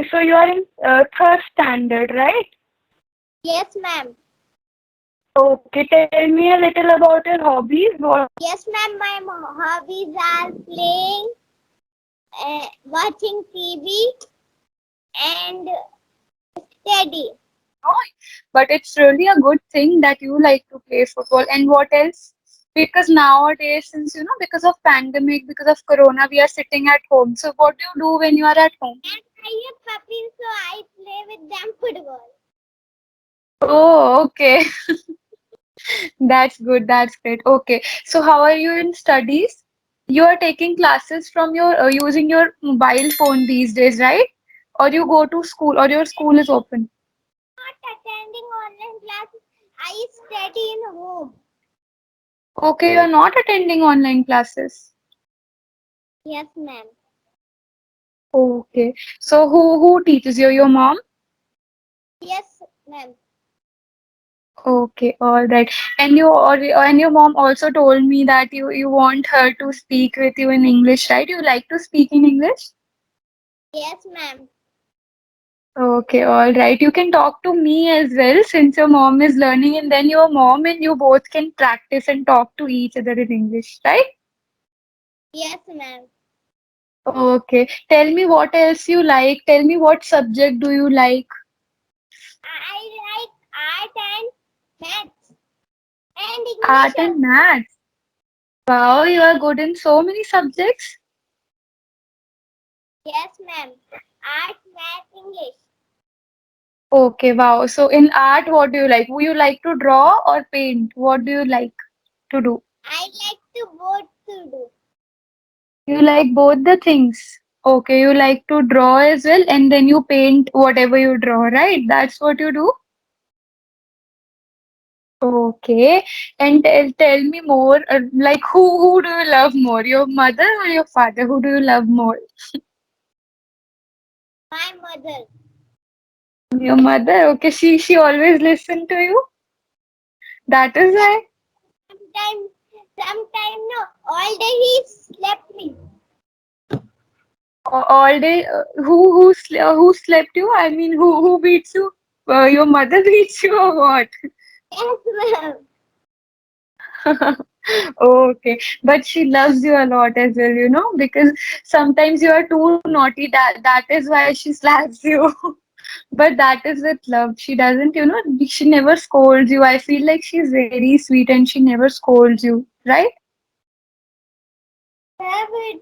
Okay, so you are in third standard, right? Yes, ma'am. Okay, tell me a little about your hobbies. What? Yes, ma'am. My hobbies are playing, watching TV, and study. No, but it's really a good thing that you like to play football. And what else? Because nowadays, since because of pandemic, because of corona, we are sitting at home. So what do you do when you are at home? And I have puppies, so I play with them football. Oh, okay. That's good. That's great. Okay. So how are you in studies? You are taking classes from your using your mobile phone these days, right? Or you go to school, or your school is open. Not attending online classes. I study in home. Okay, you are not attending online classes. Yes, ma'am. Okay. So who teaches you? Your mom? Yes, ma'am. Okay, all right. And your mom also told me that you want her to speak with you in English, right? You like to speak in English? Yes, ma'am. Okay, all right. You can talk to me as well since your mom is learning, and then your mom and you both can practice and talk to each other in English, right? Yes, ma'am. Okay. Tell me what else you like. Tell me what subject do you like? I like art and maths and Art English and also. maths. Wow, you are good in so many subjects. Yes, ma'am. Art, math, English. Okay, wow. So in art, what do you like? Would you like to draw or paint? What do you like to do? I like to both to do. You like both the things. Okay, you like to draw as well, and then you paint whatever you draw, right? That's what you do? Okay. And tell me more, like who do you love more? Your mother or your father? Who do you love more? My mother. Your mother. Okay, she always listen to you. That is Yes, why. sometime no. All day he slept me. All day. Who slept you? I mean, who beats you? Your mother beats you or what? Yes, ma'am. Okay, but she loves you a lot as well, because sometimes you are too naughty. That is why she slaps you. But that is with love. She doesn't, she never scolds you. I feel like she's very sweet and she never scolds you, right? Ma'am,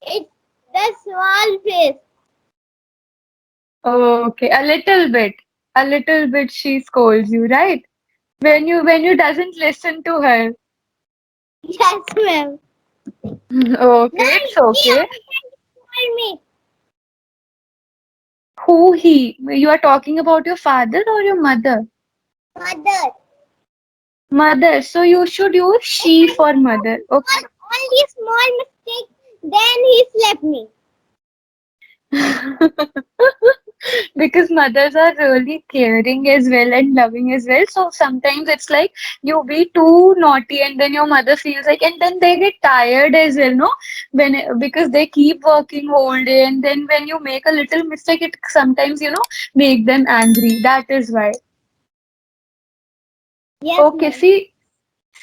it's the small face. Okay, a little bit she scolds you, right? When you doesn't listen to her. Yes, ma'am. No, Okay, it's he okay. always called me. Who he? You are talking about your father or your mother? Mother. Mother. So you should use she for mother. Okay. Only small mistake. Then he slapped me. Because mothers are really caring as well and loving as well. So sometimes it's like you be too naughty and then your mother feels like, and then they get tired as well, no? Because they keep working whole day, and then when you make a little mistake, it sometimes, make them angry. That is why. Yes, Okay, ma'am.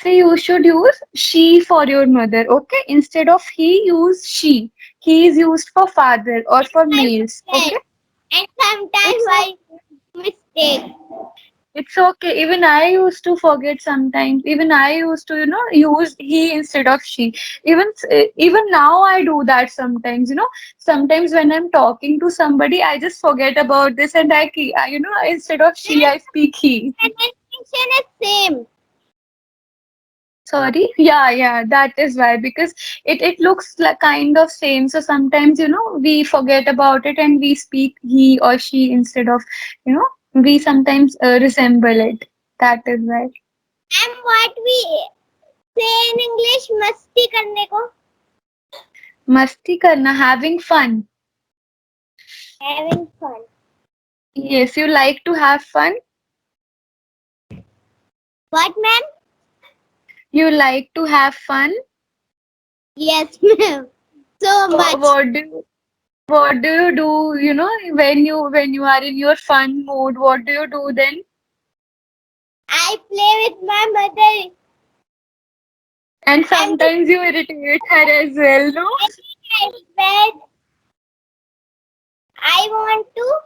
see, you should use she for your mother, okay? Instead of he, use she. He is used for father or for I males, okay? forget. And sometimes It's I mistake. It's okay. Even I used to forget sometimes. Even I used to, use he instead of she. Even now I do that sometimes. Sometimes when I'm talking to somebody, I just forget about this and instead of she, Then I speak he. pronunciation is same. Sorry. Yeah, that is why because it looks like kind of same. So sometimes, we forget about it and we speak he or she instead of, we sometimes resemble it. That is why. And what we say in English, मस्ती करने को. Masti karna, having fun. Having fun. Yes, you like to have fun. What, ma'am? You like to have fun. Yes, ma'am. So much. What do you? What do you do, when you are in your fun mood? What do you do then? I play with my mother. And And the sometimes you irritate her as well, no? time when I want to,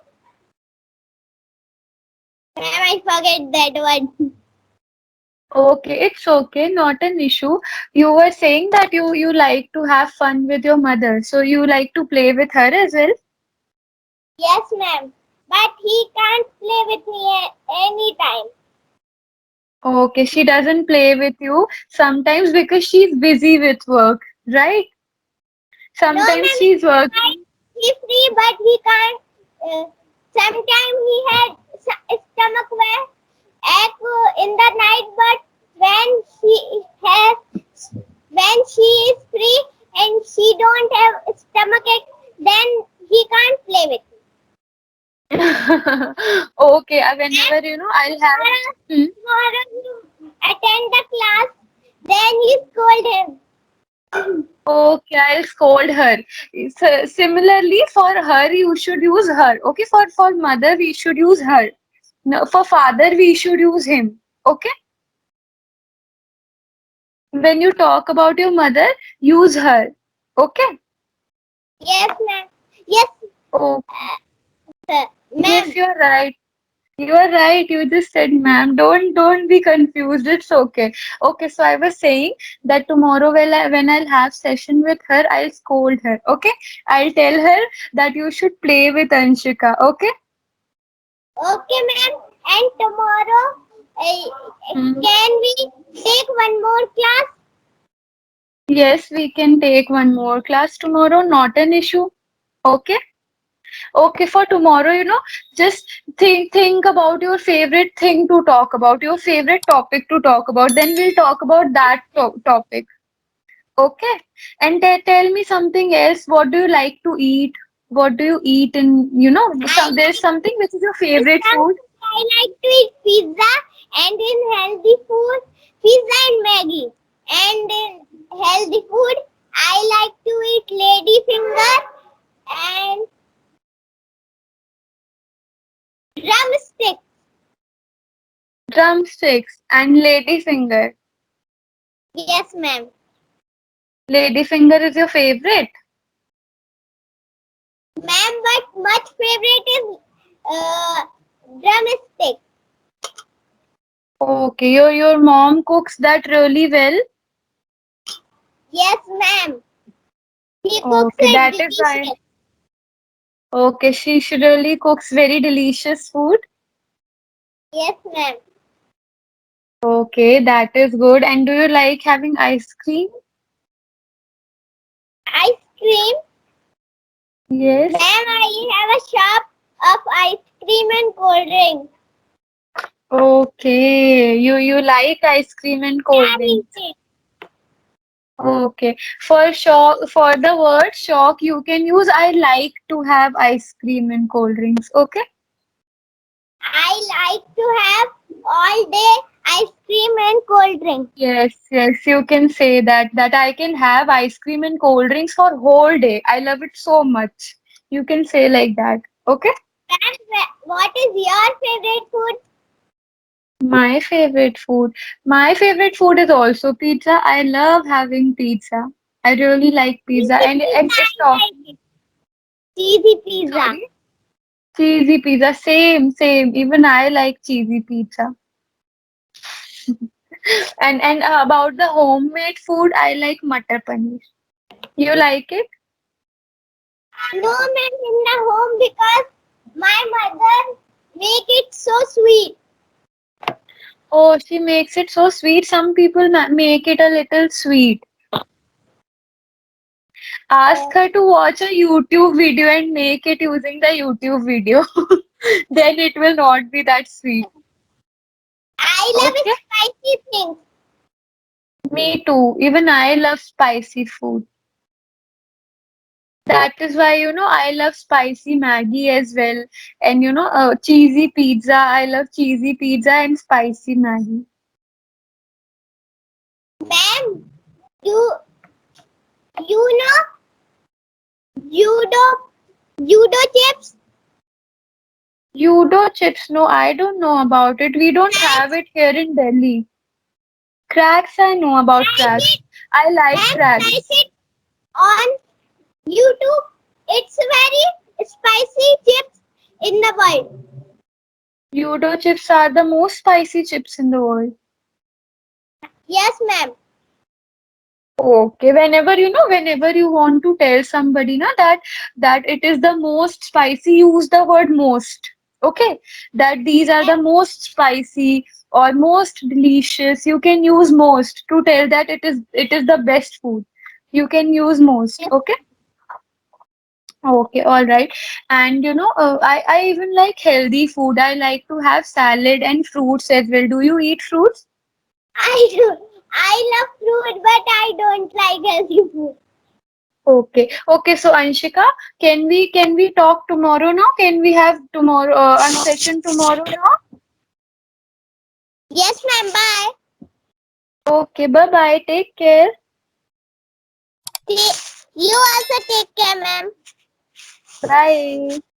ma'am, I forget that one. Okay, it's okay, not an issue. You were saying that you like to have fun with your mother, so you like to play with her as well. Yes, ma'am. But he can't play with me anytime. Okay, she doesn't play with you sometimes because she's busy with work, right? No, Sometimes ma'am, she's working. he's free, but he can't. Sometimes he had stomach ache in the night, but when has, when she is free and she don't have stomach ache, then he can't play with me. Okay, And whenever I'll have. Hmm. tomorrow you attend the class, then you scold him. Okay, I'll scold her. Similarly, for her, you should use her. Okay, for mother, we should use her. No, for father, we should use him. Okay, when you talk about your mother, use her. Okay. Yes, ma'am. Yes, Oh, yes, ma'am. you're right. You are right. You just said, ma'am. Don't be confused. It's okay. Okay, so I was saying that tomorrow when I'll have session with her, I'll scold her. Okay, I'll tell her that you should play with Anshika. Okay. Okay, ma'am. And tomorrow, Hmm. can we take one more class? Yes, we can take one more class tomorrow. Not an issue. Okay. Okay, for tomorrow, just think about your favorite thing to talk about, your favorite topic to talk about. Then we'll talk about that topic. Okay. And tell me something else. What do you like to eat? What do you eat in, I there's like something which is your in favorite junk food? food, I like to eat pizza, and in healthy food, pizza and Maggie. And in healthy food, I like to eat lady finger and drumstick. Drumsticks and ladyfinger. Yes, ma'am. Ladyfinger is your favorite? Ma'am, but much favorite is drumstick. Okay, your mom cooks that really well. Yes, ma'am. He cooks Okay, it that is why. delicious. Okay, she really cooks very delicious food. Yes, ma'am. Okay, that is good. And do you like having ice cream? Ice cream. Ma'am, Yes. I have a shop of ice cream and cold drink. Okay, you like ice cream and cold Can eat drinks. it. Okay. For shock, for the word shock, you can use I like to have ice cream and cold drinks. Okay. I like to have all day ice cream and cold drink. Yes, yes, you can say that I can have ice cream and cold drinks for whole day. I love it so much. You can say like that. Okay. And what is your favorite food? My favorite food. My favorite food is also pizza. I love having pizza. I really like pizza Cheesy and pizza, it's I like it. Cheesy pizza. sorry. Cheesy pizza. Same. Even I like cheesy pizza. And about the homemade food, I like matar paneer. You like it? No man in the home because my mother make it so sweet. Oh, she makes it so sweet. Some people make it a little sweet. Ask Uh, her to watch a YouTube video and make it using the YouTube video. Then it will not be that sweet. I love Okay? spicy things. Me too. Even I love spicy food. That is why, I love spicy Maggie as well. And, cheesy pizza. I love cheesy pizza and spicy Maggie. Ma'am, you you know judo Judo chips, Judo chips, no, I don't know about it. We don't have it here in Delhi. Cracks, I know about like cracks. it I like and cracks. slice it on YouTube. It's very spicy chips in the world. Judo chips are the most spicy chips in the world. Yes, ma'am. Okay, whenever you want to tell somebody na that it is the most spicy, use the word most. Okay, that these are the most spicy or most delicious. You can use most to tell that it is the best food. You can use most. Yes, Okay. Okay, all right. And I even like healthy food. I like to have salad and fruits as well. Do you eat fruits? I do. I love fruit, but I don't like healthy food. Okay. Okay, so Anshika, can we talk tomorrow now? Can we have tomorrow a session tomorrow now? Yes, ma'am. Bye. Okay, bye bye. Take care. You also take care, ma'am. Bye.